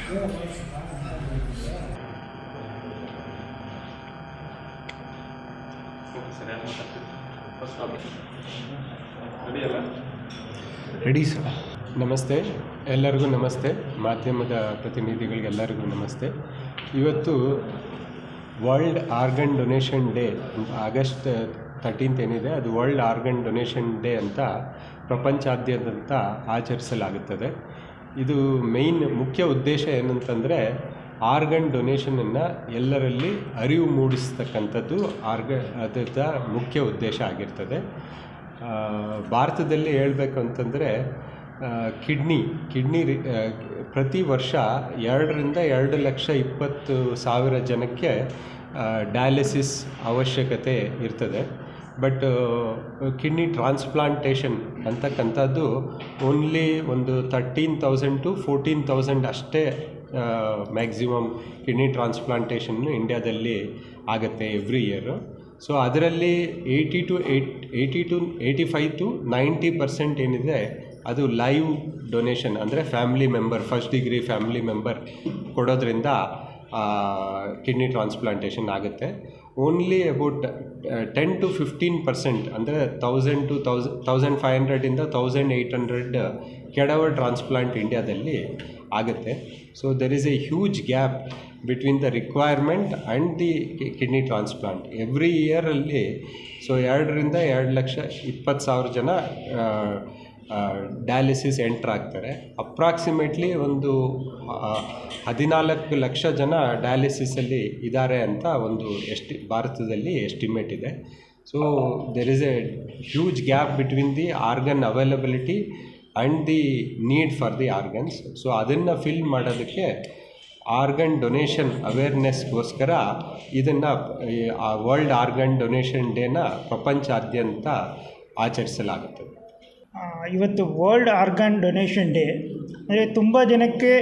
Ready sir. ನಮಸ್ತೆ, ಎಲ್ಲರಿಗೂ ನಮಸ್ತೆ. ಮಾಧ್ಯಮದ ಪ್ರತಿನಿಧಿಗಳಿಗೆಲ್ಲರಿಗೂ ನಮಸ್ತೆ. ಇವತ್ತು world organ donation day, August 13 ಏನಿದೆ ಅದು ವರ್ಲ್ಡ್ ಆರ್ಗನ್ ಡೊನೇಷನ್ ಡೇ ಅಂತ ಪ್ರಪಂಚಾದ್ಯಂತ ಆಚರಿಸಲಾಗುತ್ತದೆ. ಇದು ಮುಖ್ಯ ಉದ್ದೇಶ ಏನಂತಂದರೆ ಆರ್ಗನ್ ಡೊನೇಷನನ್ನು ಎಲ್ಲರಲ್ಲಿ ಅರಿವು ಮೂಡಿಸ್ತಕ್ಕಂಥದ್ದು ಅದರ ಮುಖ್ಯ ಉದ್ದೇಶ ಆಗಿರ್ತದೆ. ಭಾರತದಲ್ಲಿ ಹೇಳಬೇಕು ಅಂತಂದರೆ ಕಿಡ್ನಿ ಪ್ರತಿ ವರ್ಷ 2,20,000 ಜನಕ್ಕೆ ಡಯಾಲಿಸಿಸ್ ಅವಶ್ಯಕತೆ ಇರ್ತದೆ. ಬಟ್ ಕಿಡ್ನಿ ಟ್ರಾನ್ಸ್ಪ್ಲಾಂಟೇಷನ್ ಅಂತಕ್ಕಂಥದ್ದು ಓನ್ಲಿ ಒಂದು 13,000 to 14,000 ಅಷ್ಟೇ ಮ್ಯಾಕ್ಸಿಮಮ್ ಕಿಡ್ನಿ ಟ್ರಾನ್ಸ್ಪ್ಲಾಂಟೇಷನ್ನು ಇಂಡ್ಯಾದಲ್ಲಿ ಆಗುತ್ತೆ ಎವ್ರಿ ಇಯರು. ಸೊ ಅದರಲ್ಲಿ 85 to 90% ಏನಿದೆ ಅದು ಲೈವ್ ಡೊನೇಷನ್, ಅಂದರೆ family member, first degree family member ಕೊಡೋದ್ರಿಂದ ಕಿಡ್ನಿ ಟ್ರಾನ್ಸ್ಪ್ಲಾಂಟೇಷನ್ ಆಗುತ್ತೆ. ಓನ್ಲಿ ಅಬೌಟ್ 10 to 15%, ಅಂದರೆ 1,000 to 1,500 1,800 ಕೆಡವರ್ ಟ್ರಾನ್ಸ್ಪ್ಲಾಂಟ್ ಇಂಡ್ಯಾದಲ್ಲಿ ಆಗುತ್ತೆ. So there is a huge gap between the requirement and the kidney transplant. Every ಇಯರಲ್ಲಿ 2,20,000 ಜನ ಡಯಾಲಿಸಿಸ್ ಎಂಟ್ರ್ ಆಗ್ತಾರೆ. Approximately ಒಂದು 14 ಲಕ್ಷ ಜನ ಡಯಾಲಿಸಿಸಲ್ಲಿ ಇದ್ದಾರೆ ಅಂತ ಒಂದು ಭಾರತದಲ್ಲಿ ಎಸ್ಟಿಮೇಟ್ ಇದೆ. So there is a huge gap between the organ availability and the need for the organs. So ಅದನ್ನು ಫಿಲ್ ಮಾಡೋದಕ್ಕೆ ಆರ್ಗನ್ ಡೊನೇಷನ್ ಅವೇರ್ನೆಸ್ಗೋಸ್ಕರ ಇದನ್ನು ವರ್ಲ್ಡ್ ಆರ್ಗನ್ ಡೊನೇಷನ್ ಡೇನ ಪ್ರಪಂಚಾದ್ಯಂತ ಆಚರಿಸಲಾಗುತ್ತದೆ. ಇವತ್ತು ವರ್ಲ್ಡ್ ಆರ್ಗನ್ ಡೊನೇಷನ್ ಡೇ ಅಂದರೆ ತುಂಬ ಜನಕ್ಕೆ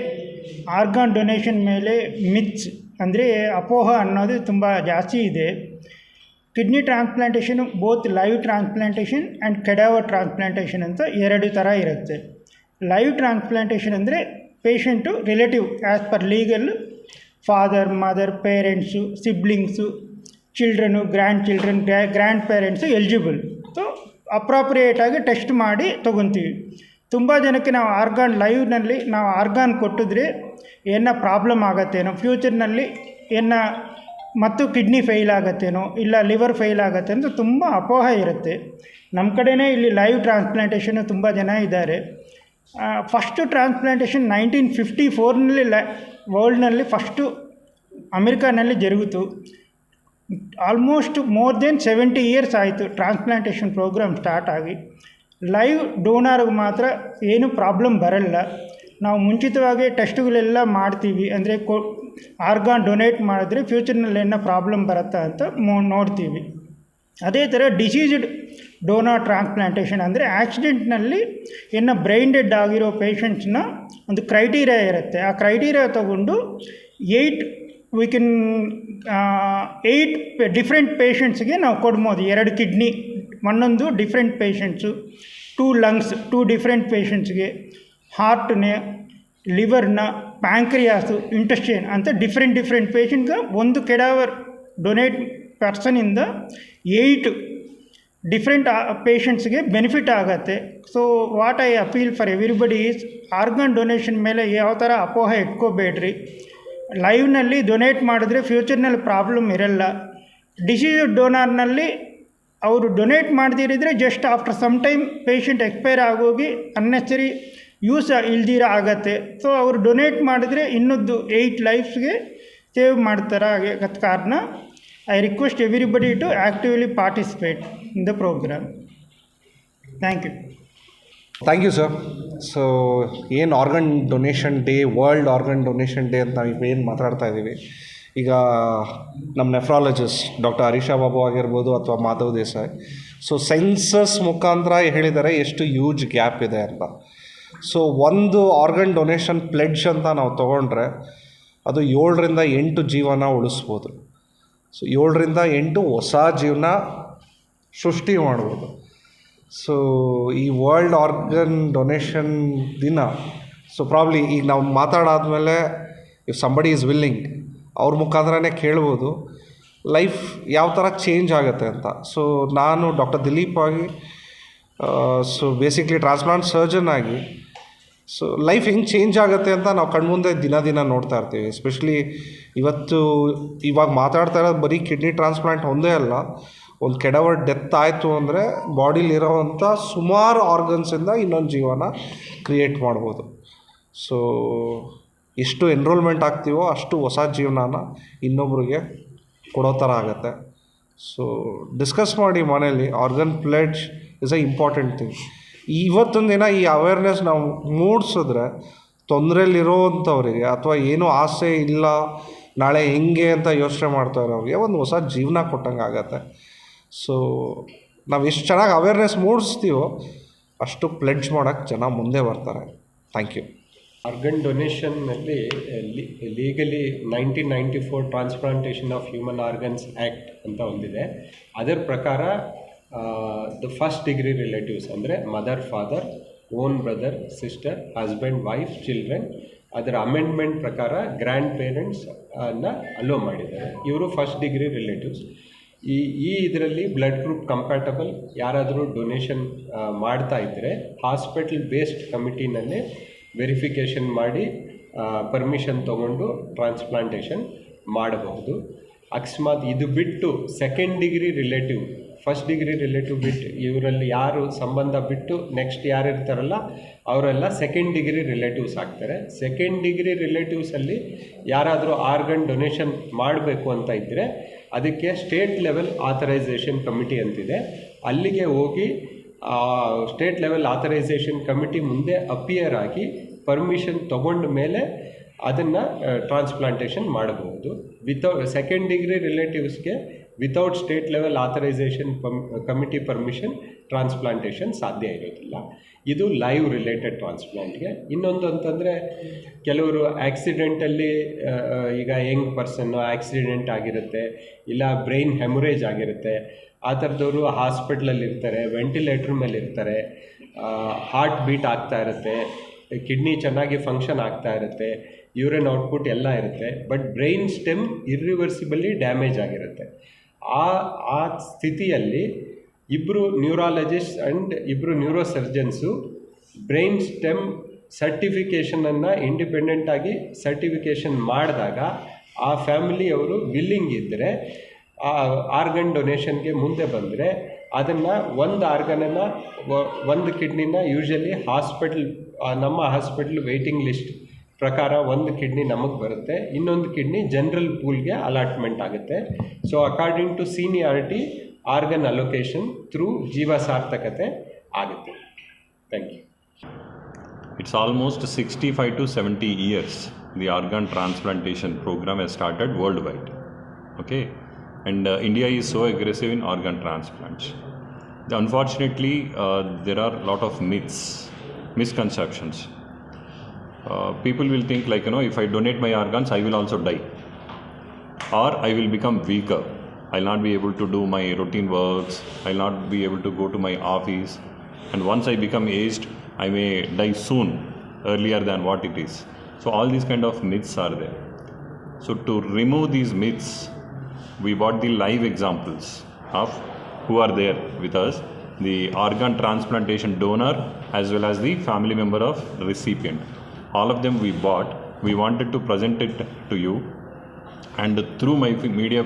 ಆರ್ಗನ್ ಡೊನೇಷನ್ ಮೇಲೆ ಮಿತ್ಸ್ ಅಂದರೆ ಅಪೋಹ ಅನ್ನೋದು ತುಂಬ ಜಾಸ್ತಿ ಇದೆ. Kidney transplantation both live transplantation and cadaver transplantation ಅಂತ 2 ಥರ ಇರುತ್ತೆ. ಲೈವ್ ಟ್ರಾನ್ಸ್ಪ್ಲಾಂಟೇಷನ್ ಅಂದರೆ patient relative as per legal father, mother, parents, siblings, children, grandparents eligible. So ಅಪ್ರಾಪ್ರಿಯೇಟಾಗಿ ಟೆಸ್ಟ್ ಮಾಡಿ ತೊಗೊತೀವಿ. ತುಂಬ ಜನಕ್ಕೆ ನಾವು ಲೈವ್ನಲ್ಲಿ ನಾವು ಆರ್ಗಾನ್ ಕೊಟ್ಟಿದ್ರೆ ಏನೋ ಪ್ರಾಬ್ಲಮ್ ಆಗತ್ತೇನೋ, ಫ್ಯೂಚರ್ನಲ್ಲಿ ಏನೋ ಮತ್ತು ಕಿಡ್ನಿ ಫೇಲ್ ಆಗತ್ತೇನೋ, ಇಲ್ಲ ಲಿವರ್ ಫೇಲ್ ಆಗತ್ತೆ ಅಂತ ತುಂಬ ಅಪೋಹ ಇರುತ್ತೆ. ನಮ್ಮ ಕಡೆಯೇ ಇಲ್ಲಿ ಲೈವ್ ಟ್ರಾನ್ಸ್ಪ್ಲಾಂಟೇಷನ್ನು ತುಂಬ ಜನ ಇದ್ದಾರೆ. ಫಸ್ಟು ಟ್ರಾನ್ಸ್ಪ್ಲಾಂಟೇಷನ್ 1954ನಲ್ಲಿ ವರ್ಲ್ಡ್ನಲ್ಲಿ ಫಸ್ಟು ಅಮೆರಿಕಾನಲ್ಲಿ ಜರುಗಿತು. ಆಲ್ಮೋಸ್ಟ್ ಮೋರ್ ದೆನ್ 70 years ಆಯಿತು ಟ್ರಾನ್ಸ್ಪ್ಲಾಂಟೇಷನ್ ಪ್ರೋಗ್ರಾಮ್ ಸ್ಟಾರ್ಟ್ ಆಗಿ. ಲೈವ್ ಡೋನರ್ಗೆ ಮಾತ್ರ ಏನು ಪ್ರಾಬ್ಲಮ್ ಬರಲ್ಲ. ನಾವು ಮುಂಚಿತವಾಗಿ ಟೆಸ್ಟ್ಗಳೆಲ್ಲ ಮಾಡ್ತೀವಿ, ಅಂದರೆ ಆರ್ಗಾನ್ ಡೊನೇಟ್ ಮಾಡಿದ್ರೆ ಫ್ಯೂಚರ್ನಲ್ಲಿ ಏನೋ ಪ್ರಾಬ್ಲಮ್ ಬರುತ್ತಾ ಅಂತ ನೋಡ್ತೀವಿ. ಅದೇ ಥರ ಡಿಸೀಸ್ಡ್ ಡೋನರ್ ಟ್ರಾನ್ಸ್ಪ್ಲಾಂಟೇಷನ್ ಅಂದರೆ ಆಕ್ಸಿಡೆಂಟ್ನಲ್ಲಿ ಏನೋ ಬ್ರೈನ್ ಡೆಡ್ ಆಗಿರೋ ಪೇಷಂಟ್ಸ್ನ ಒಂದು ಕ್ರೈಟೀರಿಯಾ ಇರುತ್ತೆ. ಆ ಕ್ರೈಟೀರಿಯಾ ತಗೊಂಡು 8 ಡಿಫ್ರೆಂಟ್ ಪೇಷಂಟ್ಸ್ಗೆ ನಾವು ಕೊಡ್ಬೋದು. 2 ಕಿಡ್ನಿ, ಒಂದೊಂದು ಡಿಫ್ರೆಂಟ್ ಪೇಷಂಟ್ಸು, 2 lungs 2 ಡಿಫ್ರೆಂಟ್ ಪೇಷಂಟ್ಸ್ಗೆ, ಹಾರ್ಟ್ನ, ಲಿವರ್ನ, ಪ್ಯಾಂಕ್ರಿಯಾಸು, ಇಂಟೆಸ್ಟೈನ್ ಅಂತ ಡಿಫ್ರೆಂಟ್ ಪೇಷಂಟ್ಗೆ ಒಂದು ಕೆಡಾವರ್ ಡೊನೇಟ್ ಪರ್ಸನಿಂದ 8 ಡಿಫ್ರೆಂಟ್ ಪೇಷಂಟ್ಸ್ಗೆ ಬೆನಿಫಿಟ್ ಆಗುತ್ತೆ. So what I appeal for everybody is organ donation ಮೇಲೆ ಯಾವ ಥರ ಅಪೋಹ ಇಟ್ಕೋಬೇಡ್ರಿ. ಲೈವ್ನಲ್ಲಿ ಡೊನೇಟ್ ಮಾಡಿದ್ರೆ ಫ್ಯೂಚರ್ನಲ್ಲಿ ಪ್ರಾಬ್ಲಮ್ ಇರಲ್ಲ. ಡಿಸೀಸ್ ಡೋನರ್ನಲ್ಲಿ ಅವರು ಡೊನೇಟ್ ಮಾಡದಿರಿದ್ರೆ just after some time patient expire ಆಗೋಗಿ ಅನ್ನೆಸರಿ ಯೂಸ್ ಇಲ್ದಿರ ಆಗತ್ತೆ. ಸೊ ಅವರು ಡೊನೇಟ್ ಮಾಡಿದ್ರೆ ಇನ್ನೊಂದು 8 ಲೈಫ್ಸ್ಗೆ ಸೇವ್ ಮಾಡ್ತಾರೆ. ಆಗದ ಕಾರಣ I request everybody to actively participate in the programme. Thank you sir. So ಏನು organ donation day, world organ donation day ಅಂತ ನಾವು ಏನು ಮಾತಾಡ್ತಾ ಇದ್ದೀವಿ, ಈಗ ನಮ್ಮ ನೆಫ್ರಾಲಜಿಸ್ಟ್ ಡಾಕ್ಟರ್ ಹರೀಶಾ ಬಾಬು ಆಗಿರ್ಬೋದು ಅಥವಾ ಮಾಧವ್ ದೇಸಾಯಿ, ಸೊ ಸೆನ್ಸಸ್ ಮುಖಾಂತರ ಹೇಳಿದ್ದಾರೆ ಎಷ್ಟು ಹ್ಯೂಜ್ ಗ್ಯಾಪ್ ಇದೆ ಅಂತ. ಸೊ ಒಂದು ಆರ್ಗನ್ ಡೊನೇಷನ್ ಪ್ಲೆಡ್ಜ್ ಅಂತ ನಾವು ತೊಗೊಂಡ್ರೆ ಅದು 7ರಿಂದ 8 ಜೀವನ ಉಳಿಸ್ಬೋದು. ಸೊ 7ರಿಂದ 8 ಹೊಸ ಜೀವನ ಸೃಷ್ಟಿ ಮಾಡ್ಬೋದು. ಸೊ ಈ ವರ್ಲ್ಡ್ ಆರ್ಗನ್ ಡೊನೇಷನ್ ದಿನ, ಸೊ ಪ್ರಾಬ್ಲಿ ಈಗ ನಾವು ಮಾತಾಡಾದ್ಮೇಲೆ ಇಫ್ ಸಂಬಡಿ ಈಸ್ ವಿಲ್ಲಿಂಗ್ ಅವ್ರ ಮುಖಾಂತರನೇ ಕೇಳ್ಬೋದು ಲೈಫ್ ಯಾವ ಥರ ಚೇಂಜ್ ಆಗುತ್ತೆ ಅಂತ. ಸೊ ನಾನು ಡಾಕ್ಟರ್ ದಿಲೀಪ್ ಆಗಿ ಸೊ ಬೇಸಿಕ್ಲಿ ಟ್ರಾನ್ಸ್ಪ್ಲಾಂಟ್ ಸರ್ಜನ್ ಆಗಿ ಸೊ ಲೈಫ್ ಹೆಂಗೆ ಚೇಂಜ್ ಆಗುತ್ತೆ ಅಂತ ನಾವು ಕಣ್ಮುಂದೆ ದಿನ ನೋಡ್ತಾ ಇರ್ತೀವಿ. ಎಸ್ಪೆಷಲಿ ಇವಾಗ ಮಾತಾಡ್ತಾ ಇರೋದು ಬರೀ ಕಿಡ್ನಿ ಟ್ರಾನ್ಸ್ಪ್ಲಾಂಟ್ ಒಂದೇ ಅಲ್ಲ, ಒಂದು ಕೆಡವರ್ ಡೆತ್ ಆಯಿತು ಅಂದರೆ ಬಾಡಿಲಿರೋವಂಥ ಸುಮಾರು ಆರ್ಗನ್ಸಿಂದ ಇನ್ನೊಂದು ಜೀವನ ಕ್ರಿಯೇಟ್ ಮಾಡ್ಬೋದು. ಸೊ ಎಷ್ಟು ಎನ್ರೋಲ್ಮೆಂಟ್ ಆಗ್ತೀವೋ ಅಷ್ಟು ಹೊಸ ಜೀವನನ ಇನ್ನೊಬ್ರಿಗೆ ಕೊಡೋ ಥರ ಆಗುತ್ತೆ. ಸೊ ಡಿಸ್ಕಸ್ ಮಾಡಿ ಮನೇಲಿ. Organ pledge is a important thing. ಇವತ್ತೊಂದು ದಿನ ಈ ಅವೇರ್ನೆಸ್ ನಾವು ಮೂಡಿಸಿದ್ರೆ ತೊಂದರೆಯಲ್ಲಿರೋವಂಥವ್ರಿಗೆ ಅಥವಾ ಏನೂ ಆಸೆ ಇಲ್ಲ ನಾಳೆ ಹೆಂಗೆ ಅಂತ ಯೋಚನೆ ಮಾಡ್ತಾ ಇರೋರಿಗೆ ಒಂದು ಹೊಸ ಜೀವನ ಕೊಟ್ಟಂಗೆ ಆಗತ್ತೆ. ಸೊ ನಾವು ಎಷ್ಟು ಚೆನ್ನಾಗಿ ಅವೇರ್ನೆಸ್ ಮೂಡಿಸ್ತೀವೋ ಅಷ್ಟು ಪ್ಲೆಡ್ಜ್ ಮಾಡೋಕ್ಕೆ ಜನ ಮುಂದೆ ಬರ್ತಾರೆ. Thank you. ಆರ್ಗನ್ ಡೊನೇಷನ್ನಲ್ಲಿ legally 1994 transplantation of human organs act ಅಂತ ಒಂದಿದೆ. ಅದರ ಪ್ರಕಾರ ದ ಫಸ್ಟ್ ಡಿಗ್ರಿ ರಿಲೇಟಿವ್ಸ್ ಅಂದರೆ mother, father, own brother, sister, husband, wife, children, ಅದರ ಅಮೆಂಡ್ಮೆಂಟ್ ಪ್ರಕಾರ ಗ್ರ್ಯಾಂಡ್ ಪೇರೆಂಟ್ಸ್ ಅನ್ನು ಅಲೋ ಮಾಡಿದ್ದಾರೆ. ಇವರು ಫಸ್ಟ್ ಡಿಗ್ರಿ ರಿಲೇಟಿವ್ಸ್. ಈ ಇದರಲ್ಲಿ ಬ್ಲಡ್ ಗ್ರೂಪ್ ಕಂಪ್ಯಾಟಬಲ್ ಯಾರಾದರೂ ಡೊನೇಷನ್ ಮಾಡ್ತಾ ಇದ್ದರೆ ಹಾಸ್ಪಿಟಲ್ ಬೇಸ್ಡ್ ಕಮಿಟಿನಲ್ಲಿ ವೆರಿಫಿಕೇಷನ್ ಮಾಡಿ ಪರ್ಮಿಷನ್ ತೊಗೊಂಡು ಟ್ರಾನ್ಸ್ಪ್ಲಾಂಟೇಷನ್ ಮಾಡಬಹುದು. ಅಕಸ್ಮಾತ್ ಇದು ಬಿಟ್ಟು second degree relative, first degree relative ಬಿಟ್ಟು ಇವರಲ್ಲಿ ಯಾರು ಸಂಬಂಧ ಬಿಟ್ಟು ನೆಕ್ಸ್ಟ್ ಯಾರು ಇರ್ತಾರಲ್ಲ ಅವರೆಲ್ಲ ಸೆಕೆಂಡ್ ಡಿಗ್ರಿ ರಿಲೇಟಿವ್ಸ್ ಆಗ್ತಾರೆ. ಸೆಕೆಂಡ್ ಡಿಗ್ರಿ ರಿಲೇಟಿವ್ಸಲ್ಲಿ ಯಾರಾದರೂ ಆರ್ಗನ್ ಡೊನೇಷನ್ ಮಾಡಬೇಕು ಅಂತ ಇದ್ದರೆ ಅದಕ್ಕೆ ಸ್ಟೇಟ್ ಲೆವೆಲ್ ಆಥರೈಸೇಷನ್ ಕಮಿಟಿ ಅಂತಿದೆ. ಅಲ್ಲಿಗೆ ಹೋಗಿ ಸ್ಟೇಟ್ ಲೆವೆಲ್ ಆಥರೈಸೇಷನ್ ಕಮಿಟಿ ಮುಂದೆ ಅಪಿಯರ್ ಆಗಿ ಪರ್ಮಿಷನ್ ತಗೊಂಡ ಮೇಲೆ ಅದನ್ನು ಟ್ರಾನ್ಸ್ಪ್ಲಾಂಟೇಷನ್ ಮಾಡಬಹುದು. ಸೆಕೆಂಡ್ ಡಿಗ್ರಿ ರಿಲೇಟಿವ್ಸ್ಗೆ without state level authorisation committee permission transplantation ಸಾಧ್ಯ ಇರೋದಿಲ್ಲ. ಇದು ಲೈವ್ ರಿಲೇಟೆಡ್ ಟ್ರಾನ್ಸ್ಪ್ಲಾಂಟ್ಗೆ. ಇನ್ನೊಂದು ಅಂತಂದರೆ ಕೆಲವರು ಆ್ಯಕ್ಸಿಡೆಂಟಲ್ಲಿ, ಈಗ ಯಂಗ್ ಪರ್ಸನ್ನು ಆ್ಯಕ್ಸಿಡೆಂಟ್ ಆಗಿರುತ್ತೆ, ಇಲ್ಲ ಬ್ರೈನ್ ಹೆಮೊರೇಜ್ ಆಗಿರುತ್ತೆ, ಆ ಥರದವರು ಹಾಸ್ಪಿಟ್ಲಲ್ಲಿ ಇರ್ತಾರೆ, ವೆಂಟಿಲೇಟ್ರ್ ಮೇಲೆ ಇರ್ತಾರೆ, ಹಾರ್ಟ್ ಬೀಟ್ ಆಗ್ತಾ ಇರುತ್ತೆ, ಕಿಡ್ನಿ ಚೆನ್ನಾಗಿ ಫಂಕ್ಷನ್ ಆಗ್ತಾ ಇರುತ್ತೆ, ಯೂರಿನ್ ಔಟ್ಪುಟ್ ಎಲ್ಲ ಇರುತ್ತೆ, ಬಟ್ ಬ್ರೈನ್ ಸ್ಟೆಮ್ ಇರ್ರಿವರ್ಸಿಬಲಿ ಡ್ಯಾಮೇಜ್ ಆಗಿರುತ್ತೆ. ಆ ಸ್ಥಿತಿಯಲ್ಲಿ ಇಬ್ಬರು ನ್ಯೂರಾಲಜಿಸ್ಟ್ ಆ್ಯಂಡ್ ಇಬ್ಬರು ನ್ಯೂರೋಸರ್ಜನ್ಸು ಬ್ರೈನ್ ಸ್ಟೆಮ್ ಸರ್ಟಿಫಿಕೇಷನನ್ನು ಇಂಡಿಪೆಂಡೆಂಟಾಗಿ ಸರ್ಟಿಫಿಕೇಷನ್ ಮಾಡಿದಾಗ ಆ ಫ್ಯಾಮಿಲಿಯವರು ವಿಲ್ಲಿಂಗ್ ಇದ್ದರೆ ಆರ್ಗನ್ ಡೊನೇಷನ್ಗೆ ಮುಂದೆ ಬಂದರೆ ಅದನ್ನು ಒಂದು ಆರ್ಗನನ್ನು, ಒಂದು ಕಿಡ್ನಿನ ಯೂಶಲಿ ನಮ್ಮ ಹಾಸ್ಪಿಟ್ಲ್ ವೆಯ್ಟಿಂಗ್ ಲಿಸ್ಟ್ ಪ್ರಕಾರ ಒಂದು ಕಿಡ್ನಿ ನಮಗೆ ಬರುತ್ತೆ, ಇನ್ನೊಂದು ಕಿಡ್ನಿ ಜನರಲ್ ಪೂಲ್ಗೆ ಅಲಾಟ್ಮೆಂಟ್ ಆಗುತ್ತೆ. So according to seniority organ allocation through Jeeva Sarthakathe ಆಗುತ್ತೆ. Thank you. It's almost 65 to 70 years the organ transplantation program has started worldwide. Okay, and India is so aggressive in organ transplants. Unfortunately, there are a lot of myths, misconceptions. People will think like, if I donate my organs, I will also die, or I will become weaker. I'll not be able to do my routine works. I'll not be able to go to my office. And once I become aged, I may die soon, earlier than what it is. So all these kind of myths are there. So to remove these myths, we brought the live examples of who are there with us, the organ transplantation donor as well as the family member of the recipient. All of them we bought. We wanted to present it to you. And through my media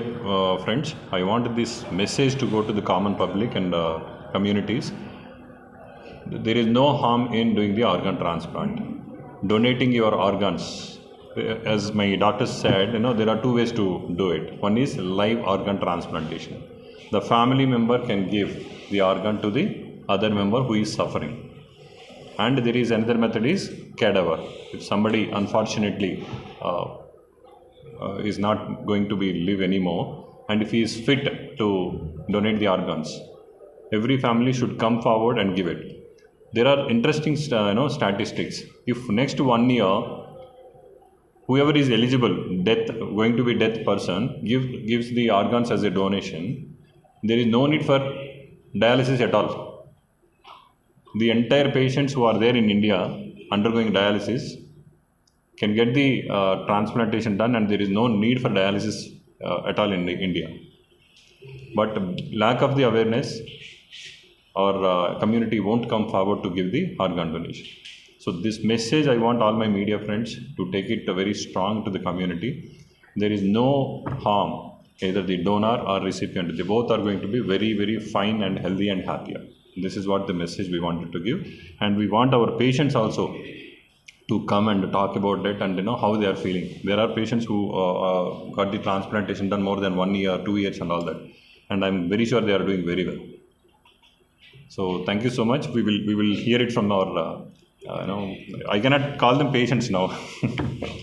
friends, I wanted this message to go to the common public and communities. There is no harm in doing the organ transplant. Donating your organs, as my doctor said, there are two ways to do it. One is live organ transplantation. The family member can give the organ to the other member who is suffering. And there is another method is cadaver. If somebody unfortunately is not going to be live anymore, and if he is fit to donate the organs, every family should come forward and give it. There are interesting statistics. If next 1 year whoever is eligible, going to be death person, gives the organs as a donation, there is no need for dialysis at all. The entire patients who are there in India undergoing dialysis can get the transplantation done, and there is no need for dialysis at all in India. But lack of the awareness, or community won't come forward to give the organ donation. So this message, I want all my media friends to take it very strong to the community. There is no harm, either the donor or recipient. They both are going to be very, very fine and healthy and happier. This is what the message we wanted to give. And we want our patients also to come and talk about it and how they are feeling. There are patients who got the transplantation done more than 1 year, 2 years and all that. And I'm very sure they are doing very well. So thank you so much. We will hear it from our, I cannot call them patients now.